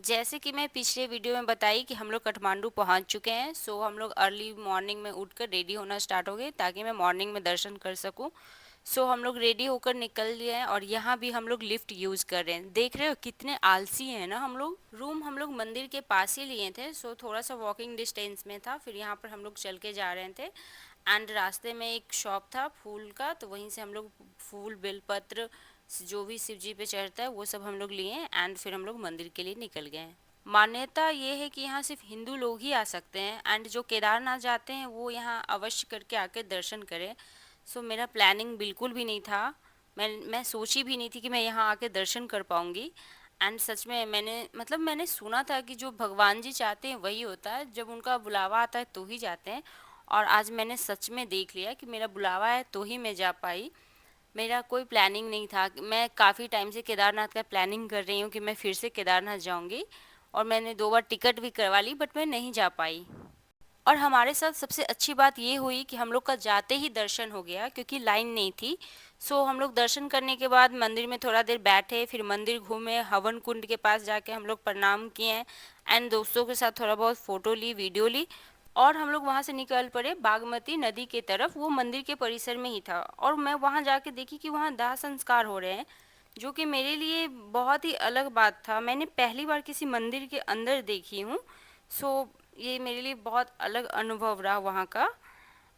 जैसे कि मैं पिछले वीडियो में बताई कि हम लोग काठमांडू पहुंच चुके हैं। सो हम लोग अर्ली मॉर्निंग में उठकर रेडी होना स्टार्ट हो गए ताकि मैं मॉर्निंग में दर्शन कर सकूं। सो हम लोग रेडी होकर निकल लिए हैं और यहाँ भी हम लोग लिफ्ट यूज़ कर रहे हैं। देख रहे हो कितने आलसी हैं ना हम लोग। रूम हम लोग मंदिर के पास ही लिए थे, सो थोड़ा सा वॉकिंग डिस्टेंस में था। फिर यहाँ पर हम लोग चल के जा रहे थे एंड रास्ते में एक शॉप था फूल का, तो वहीं से हम लोग फूल बेलपत्र जो भी शिव जी पे चढ़ता है वो सब हम लोग लिए एंड फिर हम लोग मंदिर के लिए निकल गए हैं। मान्यता ये है कि यहाँ सिर्फ हिंदू लोग ही आ सकते हैं एंड जो केदारनाथ जाते हैं वो यहाँ अवश्य करके आकर दर्शन करें। सो मेरा प्लानिंग बिल्कुल भी नहीं था। मैं सोची भी नहीं थी कि मैं यहाँ आके दर्शन कर पाऊँगी। एंड सच में मैंने सुना था कि जो भगवान जी चाहते हैं वही होता है, जब उनका बुलावा आता है तो ही जाते हैं। और आज मैंने सच में देख लिया कि मेरा बुलावा है तो ही मैं जा पाई। मेरा कोई प्लानिंग नहीं था। मैं काफ़ी टाइम से केदारनाथ का प्लानिंग कर रही हूँ कि मैं फिर से केदारनाथ जाऊँगी और मैंने 2 बार टिकट भी करवा ली, बट मैं नहीं जा पाई। और हमारे साथ सबसे अच्छी बात ये हुई कि हम लोग का जाते ही दर्शन हो गया क्योंकि लाइन नहीं थी। सो हम लोग दर्शन करने के बाद मंदिर में थोड़ा देर बैठे, फिर मंदिर घूमे, हवन कुंड के पास जाके हम लोग प्रणाम किए एंड दोस्तों के साथ थोड़ा बहुत फ़ोटो ली, वीडियो ली। और हम लोग वहाँ से निकल पड़े बागमती नदी के तरफ। वो मंदिर के परिसर में ही था और मैं वहाँ जाके देखी कि वहाँ दाह संस्कार हो रहे हैं, जो कि मेरे लिए बहुत ही अलग बात था। मैंने पहली बार किसी मंदिर के अंदर देखी हूँ। सो ये मेरे लिए बहुत अलग अनुभव रहा वहाँ का।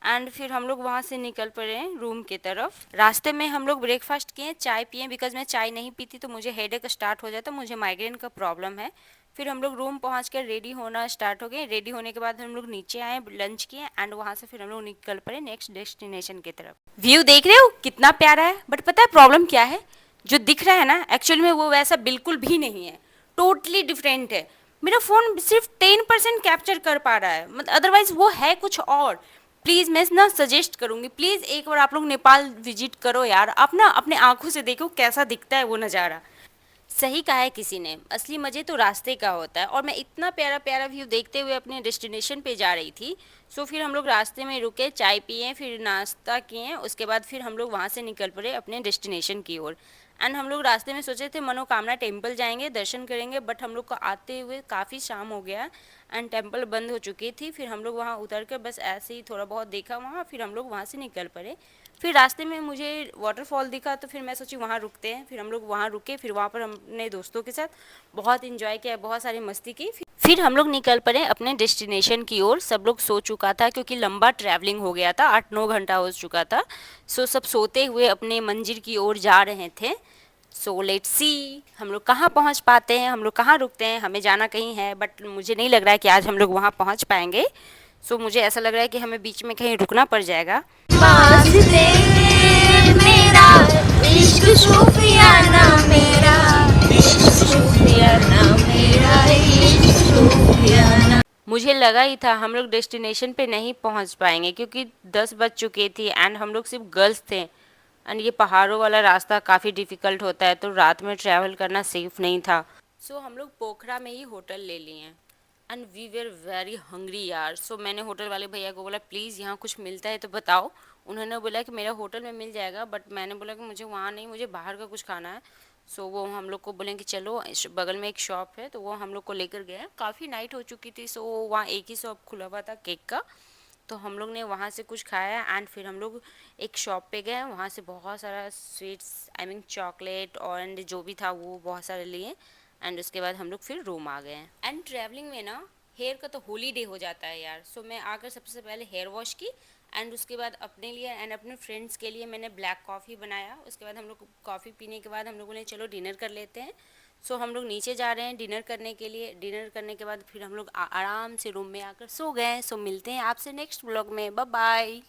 एंड फिर हम लोग वहाँ से निकल पड़े रूम की तरफ। रास्ते में हम लोग ब्रेकफास्ट किए, चाय पिए, बिकॉज मैं चाय नहीं पीती तो मुझे हेडेक स्टार्ट हो जाता, मुझे माइग्रेन का प्रॉब्लम है। फिर हम लोग रूम पहुँच कर रेडी होना स्टार्ट हो गए। रेडी होने के बाद हम लोग नीचे आए, लंच किए एंड वहाँ से फिर हम लोग निकल पड़े नेक्स्ट डेस्टिनेशन की तरफ। व्यू देख रहे हो कितना प्यारा है, बट पता है प्रॉब्लम क्या है? जो दिख रहा है ना एक्चुअली में वो वैसा बिल्कुल भी नहीं है, टोटली डिफरेंट है। मेरा फ़ोन सिर्फ 10% कैप्चर कर पा रहा है, मतलब अदरवाइज वो है कुछ और। प्लीज़ मैं ना सजेस्ट करूँगी, प्लीज़ एक बार आप लोग नेपाल विजिट करो यार। आप ना अपने आंखों से देखो कैसा दिखता है वो नज़ारा। सही कहा है किसी ने, असली मज़े तो रास्ते का होता है। और मैं इतना प्यारा प्यारा व्यू देखते हुए अपने डेस्टिनेशन पे जा रही थी। सो फिर हम लोग रास्ते में रुके, चाय पिए, फिर नाश्ता किए, उसके बाद फिर हम लोग वहाँ से निकल पड़े अपने डेस्टिनेशन की ओर। एंड हम लोग रास्ते में सोचे थे मनोकामना टेम्पल जाएंगे, दर्शन करेंगे, बट हम लोग को आते हुए काफ़ी शाम हो गया एंड टेम्पल बंद हो चुकी थी। फिर हम लोग वहाँ उतर कर बस ऐसे ही थोड़ा बहुत देखा वहाँ, फिर हम लोग वहाँ से निकल पड़े। फिर रास्ते में मुझे वाटरफॉल दिखा तो फिर मैं सोची वहाँ रुकते हैं। फिर हम लोग वहाँ रुके, फिर वहाँ पर हमने दोस्तों के साथ बहुत इन्जॉय किया, बहुत सारी मस्ती की। फिर हम लोग निकल पड़े अपने डेस्टिनेशन की ओर। सब लोग सो चुका था क्योंकि लंबा ट्रैवलिंग हो गया था, 8-9 घंटा हो चुका था। सो सब सोते हुए अपने मंजिल की ओर जा रहे थे। सो लेट्स सी हम लोग कहाँ पहुँच पाते हैं, हम लोग कहाँ रुकते हैं। हमें जाना कहीं है बट मुझे नहीं लग रहा है कि आज हम लोग वहाँ पहुँच पाएंगे। सो मुझे ऐसा लग रहा है कि हमें बीच में कहीं रुकना पड़ जाएगा। वास्ते मेरा इश्क सूफियाना मेरा इश्क सूफियाना मेरा इश्क सूफियाना। मुझे लगा ही था हम लोग डेस्टिनेशन पे नहीं पहुंच पाएंगे क्योंकि 10 बज चुके थे एंड हम लोग सिर्फ गर्ल्स थे एंड ये पहाड़ों वाला रास्ता काफ़ी डिफ़िकल्ट होता है, तो रात में ट्रैवल करना सेफ नहीं था। सो हम लोग पोखरा में ही होटल ले लिए and we were very hungry यार। सो मैंने होटल वाले भैया को बोला प्लीज़ यहाँ कुछ मिलता है तो बताओ। उन्होंने बोला कि मेरा होटल में मिल जाएगा, बट मैंने बोला कि मुझे वहाँ नहीं, मुझे बाहर का कुछ खाना है। सो वो हम लोग को बोले कि चलो बगल में एक शॉप है, तो वो हम लोग को लेकर गए। काफ़ी नाइट हो चुकी थी, सो वहाँ एक ही शॉप खुला हुआ था केक का, तो हम लोग ने वहाँ से कुछ खाया एंड फिर हम लोग एक शॉप पे गए। वहाँ से बहुत सारा स्वीट्स, आई मीन चॉकलेट और एंड जो भी था वो बहुत सारे लिए एंड उसके बाद हम लोग फिर रूम आ गए। एंड ट्रैवलिंग में ना हेयर का तो होली डे हो जाता है यार। सो मैं आकर सबसे पहले हेयर वॉश की एंड उसके बाद अपने लिए एंड अपने फ्रेंड्स के लिए मैंने ब्लैक कॉफ़ी बनाया। उसके बाद हम लोग कॉफ़ी पीने के बाद हम लोगों ने चलो डिनर कर लेते हैं। सो हम लोग नीचे जा रहे हैं डिनर करने के लिए। डिनर करने के बाद फिर हम लोग आराम से रूम में आकर सो गए। सो मिलते हैं आपसे नेक्स्ट व्लॉग में, बाय बाय।